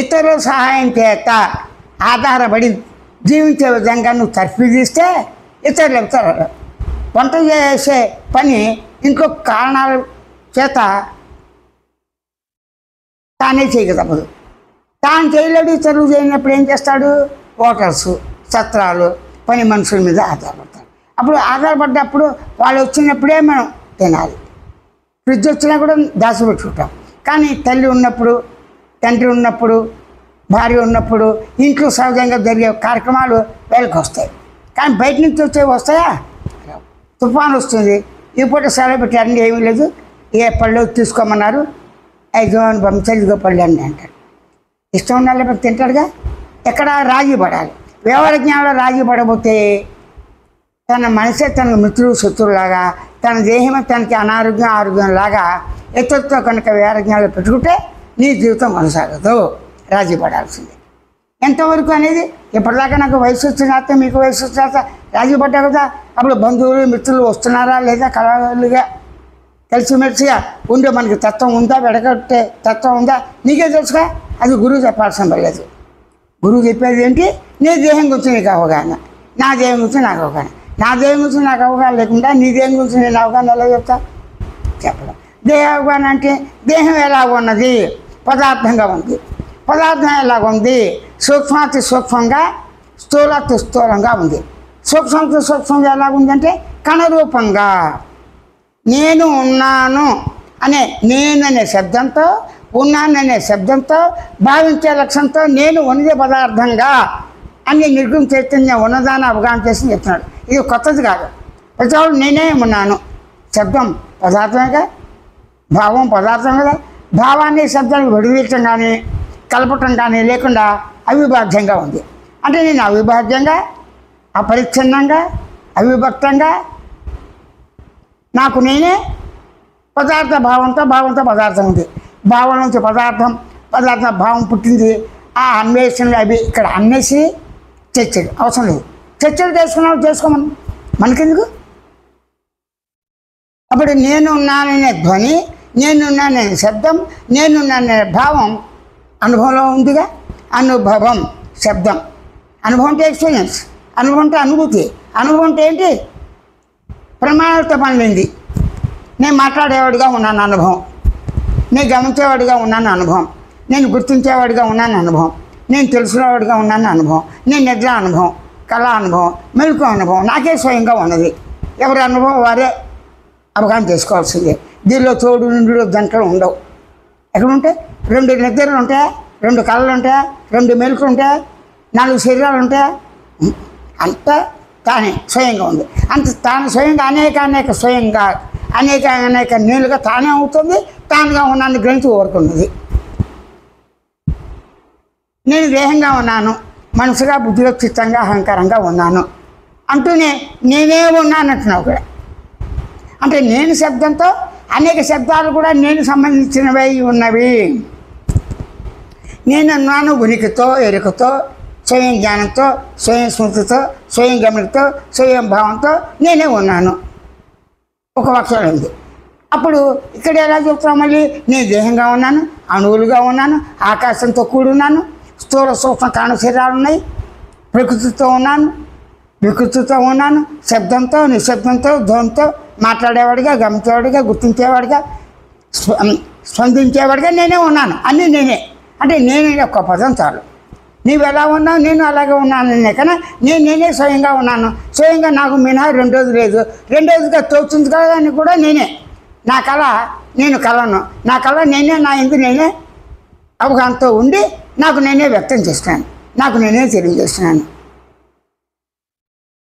ఇతరుల సహాయం చేత ఆధారపడి జీవించే విధంగా నువ్వు తర్ఫీదిస్తే ఇతరులు వంట చేసే పని ఇంకో కారణాల చేత తానే చేయక తప్పదు. తాను చేయలేడు, ఇతరులు చేయనప్పుడు ఏం చేస్తాడు? హోటల్స్, సత్రాలు, పని మనుషుల మీద ఆధారపడతాడు. అప్పుడు ఆధారపడ్డప్పుడు వాళ్ళు వచ్చినప్పుడే మనం తినాలి. ఫ్రిడ్జ్ వచ్చినా కూడా దాచిపెట్టుకుంటాం. కానీ తల్లి ఉన్నప్పుడు, తండ్రి ఉన్నప్పుడు, భార్య ఉన్నప్పుడు ఇంట్లో సహజంగా జరిగే కార్యక్రమాలు వేళకి వస్తాయి. కానీ బయట నుంచి వచ్చేవి వస్తాయా? తుఫాను వస్తుంది, ఈ పూట సెలవు పెట్టారండి, ఏమీ లేదు, ఏ పళ్ళు తీసుకోమన్నారు, 5 పంపించాలి, ఇదిగో పళ్ళు అండి అంటాడు. ఇష్టం ఉండాలి, లేకపోతే తింటాడుగా. ఎక్కడ రాజీ పడాలి. వ్యవహార జ్ఞానంలో రాజీ పడబోతే తన మనసే తనకు మిత్రుడు శత్రువులాగా, తన దేహమే తనకి అనారోగ్యం ఆరోగ్యంలాగా ఇతరులతో కనుక వ్యవహార జ్ఞానంలో పెట్టుకుంటే నీ జీవితం కొనసాగదు. రాజీ పడాల్సిందే. ఎంతవరకు అనేది ఇప్పటిదాకా నాకు వయసు వచ్చిన తర్వాత, మీకు వయసు వచ్చిన తర్వాత రాజీ పడ్డా కదా. అప్పుడు బంధువులు మిత్రులు వస్తున్నారా లేదా, కలవాలుగా కలిసిమెలిసిగా ఉండే మనకి తత్వం ఉందా, వెడగొట్టే తత్వం ఉందా నీకే తెలుసుగా. అది గురువు చెప్పాల్సిన పర్లేదు. గురువు చెప్పేది ఏంటి? నీ దేహం గురించి నీకు అవగాహన, నా దేహం గురించి నాకు అవగాహన. నా దేహం గురించి నాకు అవగాహన లేకుండా నీ దేహం గురించి నేను అవగాహన ఎలా చెప్తా? చెప్పడం. దేహ అవగాహన అంటే దేహం ఎలాగ ఉన్నది, పదార్థంగా ఉంది. పదార్థం ఎలాగ ఉంది? సూక్ష్మాతి సూక్ష్మంగా, స్థూలాతి స్థూలంగా ఉంది. సూక్ష్మాతి సూక్ష్మంగా ఎలాగుందంటే కణరూపంగా. నేను ఉన్నాను అనే నేననే శబ్దంతో, ఉన్నాననే శబ్దంతో, భావించే లక్ష్యంతో నేను ఉన్నది పదార్థంగా అని నిర్గుణ చైతన్యం ఉన్నదాన్ని అవగాహన చేసి చెప్తున్నాడు. ఇది కొత్తది కాదు. ప్రతి వాళ్ళు నేనే ఉన్నాను. శబ్దం పదార్థమేగా, భావం పదార్థం కదా. భావాన్ని శబ్దానికి విడివీయటం కానీ కలపటం కానీ లేకుండా అవిభాజ్యంగా ఉంది. అంటే నేను అవిభాజ్యంగా, అపరిచ్ఛిన్నంగా, అవిభక్తంగా నాకు నేనే పదార్థ భావంతో పదార్థం ఉంది. భావం నుంచి పదార్థ భావం పుట్టింది. ఆ అన్వేషణలు అవి ఇక్కడ అన్వేషి చర్చలు అవసరం లేదు. చర్చలు చేసుకోమని మనకెందుకు? అప్పుడు నేనున్నాననే ధ్వని, నేనున్నాననే శబ్దం, నేనున్నాననే భావం అనుభవంలో ఉందిగా. అనుభవం శబ్దం, అనుభవం అంటే ఎక్స్పీరియన్స్, అనుభవం అంటే అనుభూతి. అనుభవం అంటే ఏంటి? ప్రమాణాలతో పనిలేంది. నేను మాట్లాడేవాడిగా ఉన్నాను అనుభవం, నేను గమనించేవాడిగా ఉన్నాను అనుభవం, నేను గుర్తించేవాడిగా ఉన్నాను అనుభవం, నేను తెలుసుకునేవాడిగా ఉన్నాను అనుభవం, నేను నిద్ర అనుభవం, కళ అనుభవం, మెలకు అనుభవం నాకే స్వయంగా ఉన్నది. ఎవరి అనుభవం వారే అవగాహన చేసుకోవాల్సిందే. దీనిలో తోడు నిండు దంటలు ఉండవు. ఎక్కడ ఉంటాయి? 2 నిద్రలు ఉంటాయా, 2 కళలు ఉంటాయా, 2 మెలకులు ఉంటాయా, 4 శరీరాలు ఉంటాయా? అంతా తానే స్వయంగా ఉంది. అంత తాను స్వయంగా అనేక స్వయంగా అనేక నేనుగా తానే అవుతుంది. తానుగా ఉన్నాను గ్రహించి కోరుకున్నది. నేను దేహంగా ఉన్నాను, మనసుగా, బుద్ధిలో, చిత్తంగా, అహంకారంగా ఉన్నాను అంటూనే నేనే ఉన్నాను అంటున్నావు కూడా. అంటే నేను శబ్దంతో అనేక శబ్దాలు కూడా నేను సంబంధించినవై ఉన్నవి. నేనున్నాను ఉనికితో, ఎరుకతో, స్వయం జ్ఞానంతో, స్వయం స్మృతితో, స్వయం గమనికతో, స్వయం భావంతో నేనే ఉన్నాను. ఒక వాక్యం ఉంది. అప్పుడు ఇక్కడ ఎలా చెప్తున్నాం? మళ్ళీ నేను దేహంగా ఉన్నాను, అణువులుగా ఉన్నాను, ఆకాశంతో కూడున్నాను, స్థూల సూక్ష్మ కారణ శరీరాలు ఉన్నాయి, ప్రకృతితో ఉన్నాను, వికృతితో ఉన్నాను, శబ్దంతో, నిశ్శబ్దంతో, ధ్వనితో, మాట్లాడేవాడిగా, గమనించేవాడిగా, గుర్తించేవాడిగా, స్పందించేవాడిగా నేనే ఉన్నాను. అన్నీ నేనే. అంటే నేనే ఒక్క పదం చాలు. నీవు ఎలా ఉన్నావు, నేను అలాగే ఉన్నాను కన్నా నేనే స్వయంగా ఉన్నాను. స్వయంగా నాకు మినహా రెండోది లేదు. రెండోదిగా తోచుంది కదా అని కూడా నేనే. నా కళ నేను కళను, నా కళ నేనే, నా ఇందు నేనే అవగాహనతో ఉండి నాకు నేనే వ్యక్తం చేస్తున్నాను, నాకు నేనే తెలియజేస్తున్నాను.